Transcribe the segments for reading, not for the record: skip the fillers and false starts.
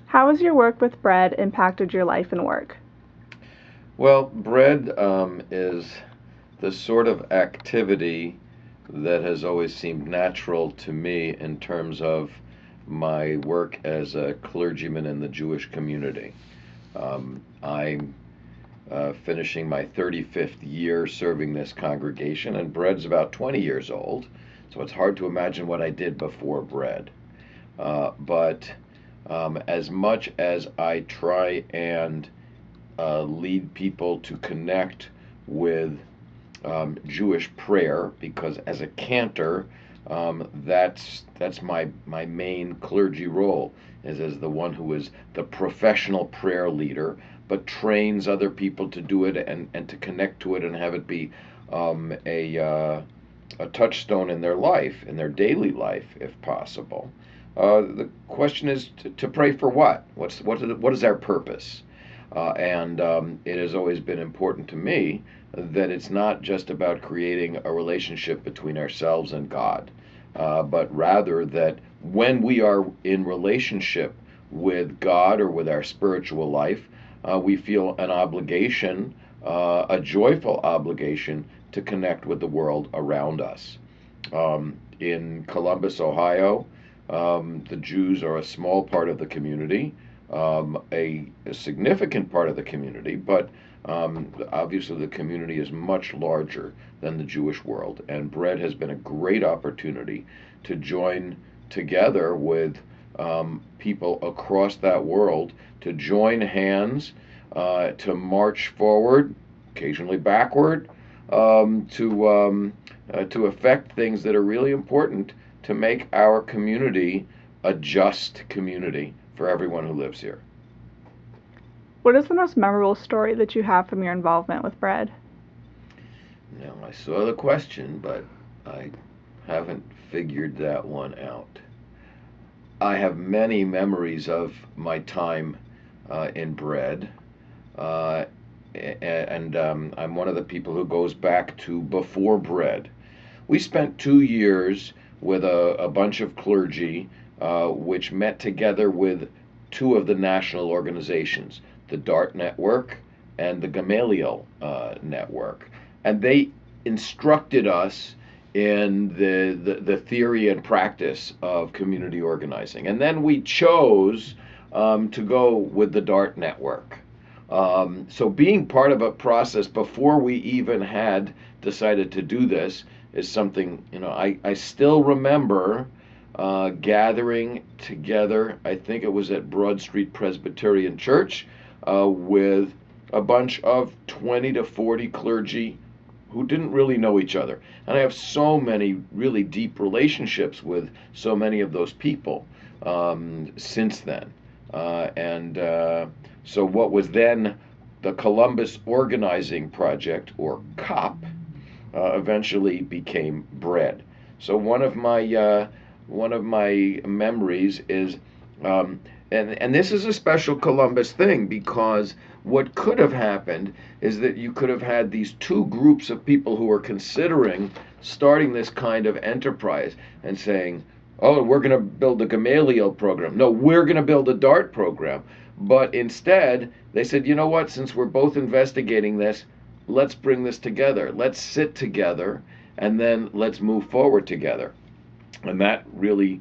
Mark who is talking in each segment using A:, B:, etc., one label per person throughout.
A: How has your work with bread impacted your life and work?
B: Well, bread is the sort of activity that has always seemed natural to me in terms of my work as a clergyman in the Jewish community. I'm finishing my 35th year serving this congregation, and bread's about 20 years old, so it's hard to imagine what I did before bread. But as much as I try and lead people to connect with Jewish prayer, because as a cantor, that's my main clergy role, is as the one who is the professional prayer leader, but trains other people to do it and to connect to it and have it be a touchstone in their life, in their daily life, if possible. The question is to pray for what? What is our purpose? And it has always been important to me that it's not just about creating a relationship between ourselves and God, but rather that when we are in relationship with God or with our spiritual life, we feel an obligation, a joyful obligation to connect with the world around us. In Columbus, Ohio, the Jews are a small part of the community, a significant part of the community, but obviously the community is much larger than the Jewish world. And bread has been a great opportunity to join together with people across that world, to join hands, to march forward, occasionally backward, to affect things that are really important to make our community a just community for everyone who lives here.
A: What is the most memorable story that you have from your involvement with bread?
B: Now, I saw the question, but I haven't figured that one out. I have many memories of my time in bread, uh, and I'm one of the people who goes back to before bread. We spent 2 years with a bunch of clergy, which met together with two of the national organizations, the DART Network and the Gamaliel Network. And they instructed us in the theory and practice of community organizing. And then we chose to go with the DART Network. So being part of a process before we even had decided to do this is something, I still remember gathering together. I think it was at Broad Street Presbyterian Church with a bunch of 20 to 40 clergy who didn't really know each other. And I have so many really deep relationships with so many of those people since then. And so what was then the Columbus Organizing Project, or COP, eventually became bread. So one of my memories is, and this is a special Columbus thing, because what could have happened is that you could have had these two groups of people who were considering starting this kind of enterprise and saying, "Oh, we're going to build a Gamaliel program. No, we're going to build a DART program." But instead, they said, "You know what? Since we're both investigating this, let's bring this together. Let's sit together, and then let's move forward together." And that really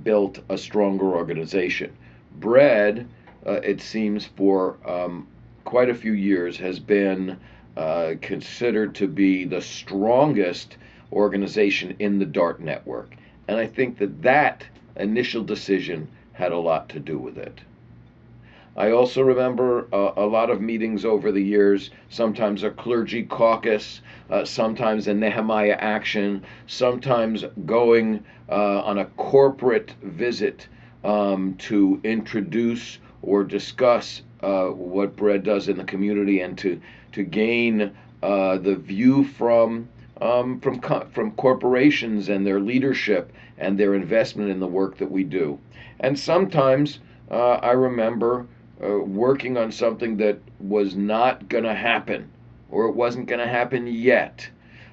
B: built a stronger organization. Bread, it seems, for quite a few years has been considered to be the strongest organization in the DART network. And I think that initial decision had a lot to do with it. I also remember a lot of meetings over the years, sometimes a clergy caucus, sometimes a Nehemiah action, sometimes going on a corporate visit to introduce or discuss what bread does in the community, and to gain the view from corporations and their leadership and their investment in the work that we do. And sometimes I remember working on something that was not going to happen, or it wasn't going to happen yet.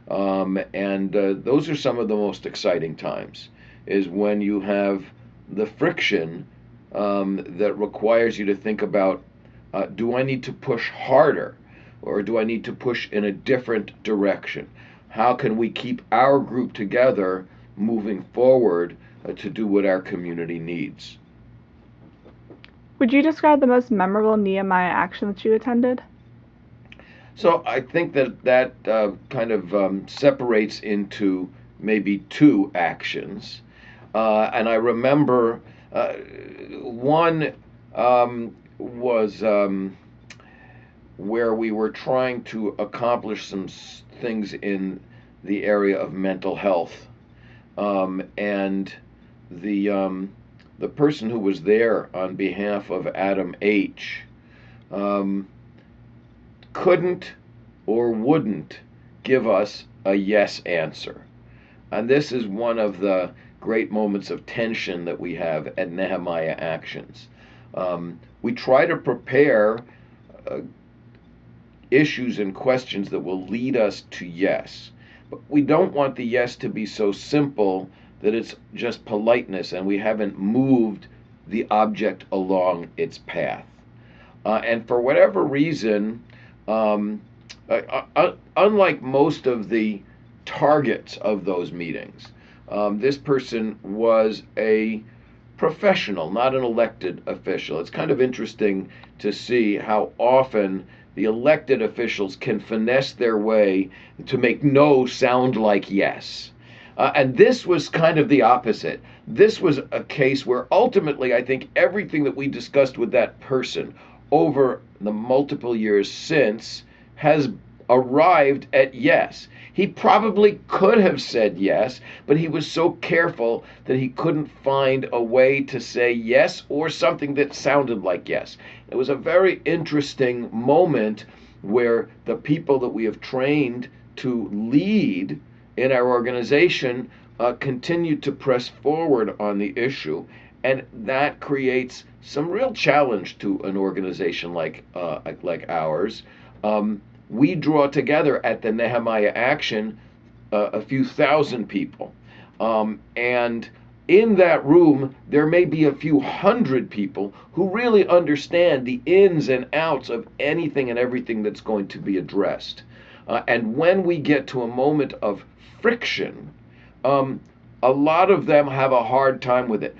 B: And those are some of the most exciting times, is when you have the friction that requires you to think about, do I need to push harder, or do I need to push in a different direction? How can we keep our group together moving forward to do what our community needs?
A: Would you describe the most memorable Nehemiah action that you attended?
B: So I think that kind of separates into maybe two actions. And I remember one was where we were trying to accomplish some things in the area of mental health. And the person who was there on behalf of Adam H. Um, couldn't or wouldn't give us a yes answer. And this is one of the great moments of tension that we have at Nehemiah Actions. We try to prepare uh, issues and questions that will lead us to yes. But we don't want the yes to be so simple that it's just politeness and we haven't moved the object along its path. And for whatever reason, um, unlike most of the targets of those meetings, this person was a professional, not an elected official. It's kind of interesting to see how often the elected officials can finesse their way to make no sound like yes. And this was kind of the opposite. This was a case where ultimately I think everything that we discussed with that person over the multiple years since has arrived at yes. He probably could have said yes, but he was so careful that he couldn't find a way to say yes or something that sounded like yes. It was a very interesting moment where the people that we have trained to lead in our organization continue to press forward on the issue, and that creates some real challenge to an organization like ours. We draw together at the Nehemiah Action a few thousand people, and in that room there may be a few hundred people who really understand the ins and outs of anything and everything that's going to be addressed. And when we get to a moment of friction, a lot of them have a hard time with it.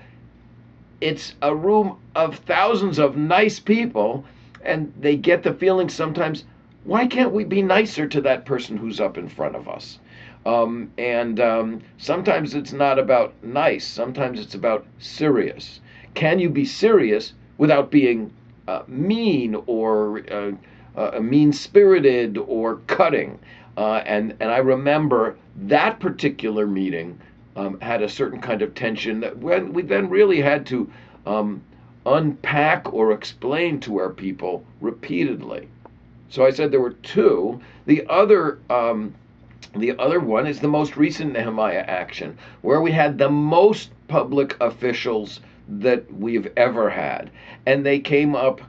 B: It's a room of thousands of nice people, and they get the feeling sometimes, why can't we be nicer to that person who's up in front of us? And sometimes it's not about nice, sometimes it's about serious. Can you be serious without being mean or mean spirited or cutting? And I remember that particular meeting had a certain kind of tension that when we then really had to unpack or explain to our people repeatedly. So I said there were two. The other one is the most recent Nehemiah action, where we had the most public officials that we've ever had, and they came up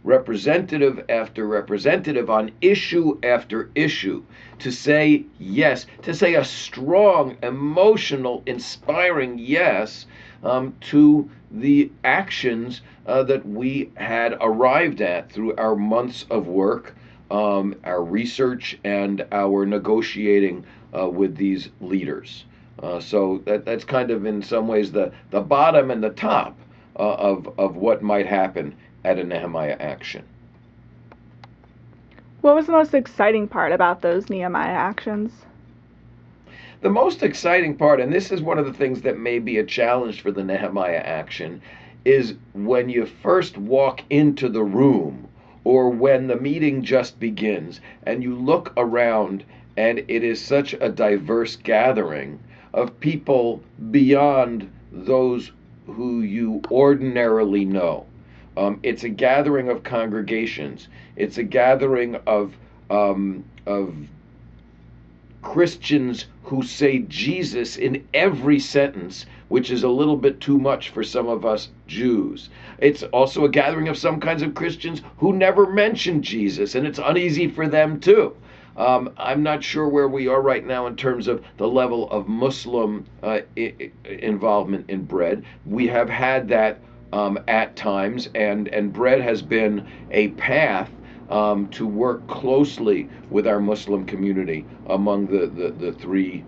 B: representative after representative on issue after issue to say yes, to say a strong, emotional, inspiring yes to the actions that we had arrived at through our months of work, our research, and our negotiating with these leaders. So that's kind of in some ways the bottom and the top of what might happen at a Nehemiah action.
A: What was the most exciting part about those Nehemiah actions?
B: The most exciting part, and this is one of the things that may be a challenge for the Nehemiah action, is when you first walk into the room or when the meeting just begins and you look around and it is such a diverse gathering of people beyond those who you ordinarily know. It's a gathering of congregations. It's a gathering of Christians who say Jesus in every sentence, which is a little bit too much for some of us Jews. It's also a gathering of some kinds of Christians who never mention Jesus, and it's uneasy for them too. I'm not sure where we are right now in terms of the level of Muslim involvement in bread. We have had that at times, and bread has been a path to work closely with our Muslim community among the three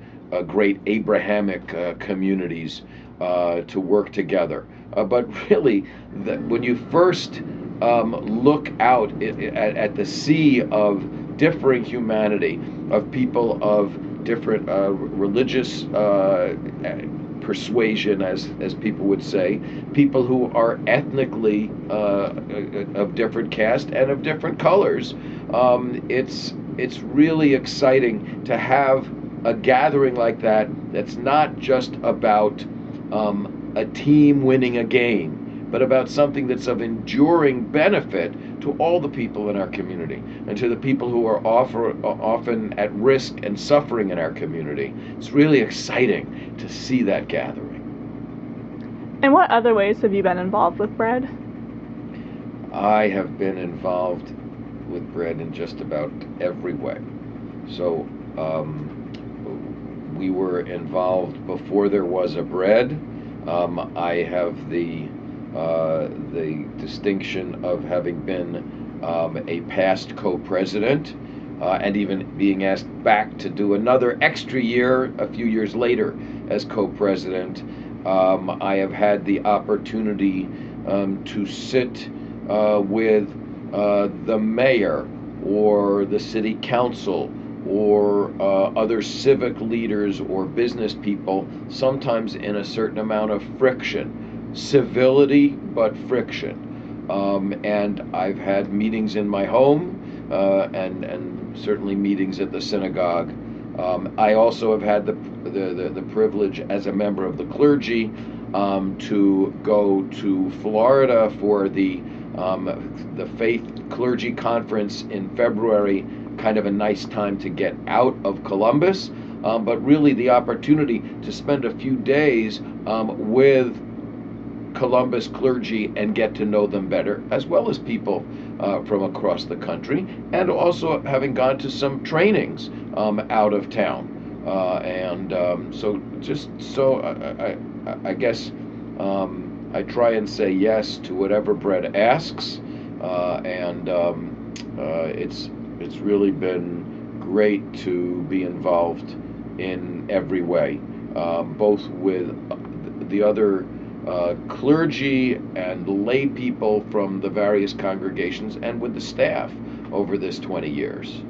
B: great Abrahamic communities to work together. But really, when you first look out at the sea of differing humanity, of people of different religious persuasion, as people would say, people who are ethnically of different caste and of different colors. It's really exciting to have a gathering like that. That's not just about a team winning a game, but about something that's of enduring benefit to all the people in our community and to the people who are often at risk and suffering in our community. It's really exciting to see that gathering.
A: In what other ways have you been involved with bread?
B: I have been involved with bread in just about every way. So we were involved before there was a bread. I have the distinction of having been a past co-president, and even being asked back to do another extra year a few years later as co-president. I have had the opportunity to sit with the mayor or the city council or other civic leaders or business people, sometimes in a certain amount of friction. Civility, but friction. And I've had meetings in my home, and certainly meetings at the synagogue. I also have had the privilege as a member of the clergy to go to Florida for the Faith Clergy Conference in February. Kind of a nice time to get out of Columbus, but really the opportunity to spend a few days with Columbus clergy and get to know them better, as well as people from across the country, and also having gone to some trainings out of town. I guess I try and say yes to whatever Brett asks, and it's really been great to be involved in every way, both with the other clergy and lay people from the various congregations and with the staff over this 20 years.